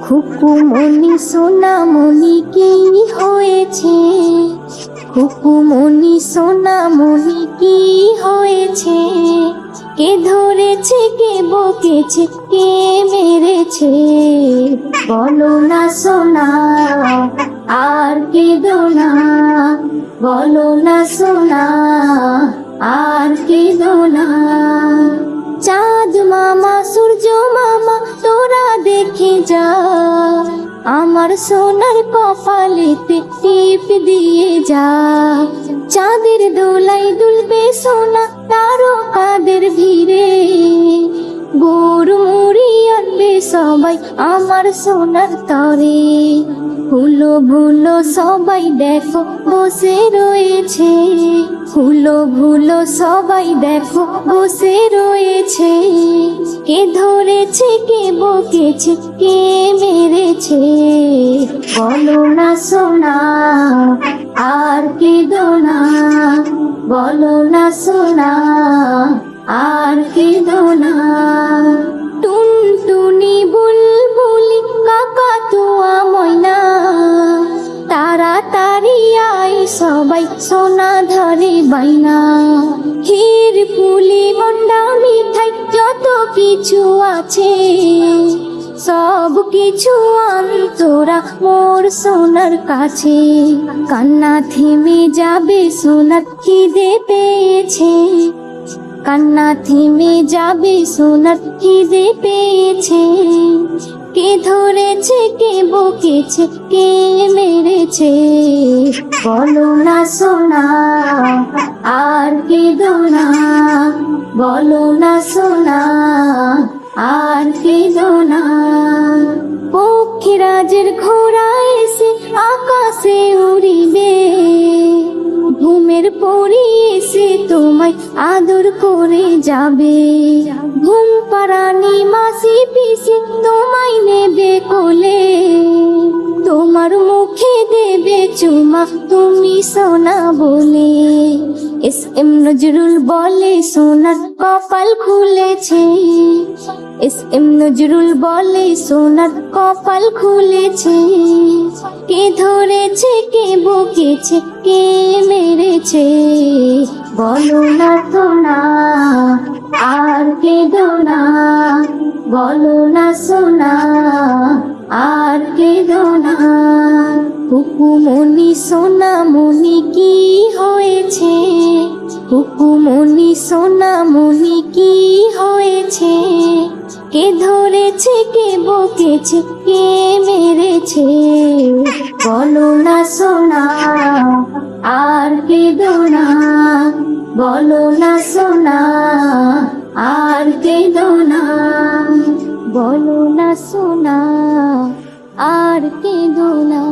খুকুমনি সোনামণি কি হয়েছে? খুকুমনি সোনামণি কি হয়েছে? কে ধরেছে, কে বকেছে, কে মেরেছে? বলো না সোনা, আর কেঁদো না। বলো না সোনা, আর কেঁদো না। চাঁদ মামা, সূর্য মামা, তোরা দেখে যা, আমার সোনার কপালেতে টিপ দিয়ে যা। চাঁদের দোলাই দুলবে সোনা তারকাদের ভিড়ে, গুড় মুড়ি আনবে সবাই আমার সোনার তরে। ভুলো ভুলো সবাই দেখো বসে রয়েছে, ভুলো ভুলো সবাই দেখো বসে রয়েছে। কে ধরেছে, কে বকেছে, কে মেরেছে? বলো না সোনা, আর কেঁদো না। বলো না সোনা, আর কেঁদো না। টুনটুনি বুলবুলি কাকাতুয়া ময়না, তাড়াতাড়ি আয় সবাই সোনা ধরে বাইনা। ক্ষীর পুলি মন্ডা মিঠাই যত কিছু আছে, সব কিছু আন তোরা মোর সোনার কাছে। কান্না থেমে যাবে সোনার খিদে পেয়েছে, কান্না থেমে যাবে সোনার খিদে পেয়েছে। কে ধরেছে, কে বকেছে, কে মেরেছে? বলো না সোনা, আর কেঁদো না। বলো না সোনা, আর কেঁদো না। পক্ষীরাজের ঘোড়া এসে আকাশে উড়িবে, ঘুমের পরি এসে তোমায় আদর করে যাবে। ঘুম পাড়ানি মাসি পিসি তোমায় নেবে কোলে, তোমার মুখে দেবে চুমা তুমি সোনা বলে। এস এম নজরুল বলে সোনার কপাল খুলেছে, এস এম নজরুল বলে সোনার কপাল খুলেছে। কে ধরেছে, কে বকেছে, কে মেরেছে? বলো না সোনা, আর কেঁদো না। বলো না সোনা, আর কেঁদো না। খুকুমনি সোনামণি কি হয়েছে? খুকুমনি সোনামণি কি হয়েছে? কে ধরেছে, কে বকেছে, কে মেরেছে? বলো না সোনা, আর কেঁদো না। বলো না সোনা, আর কেঁদো না। বলো না সোনা, আর কেঁদো না।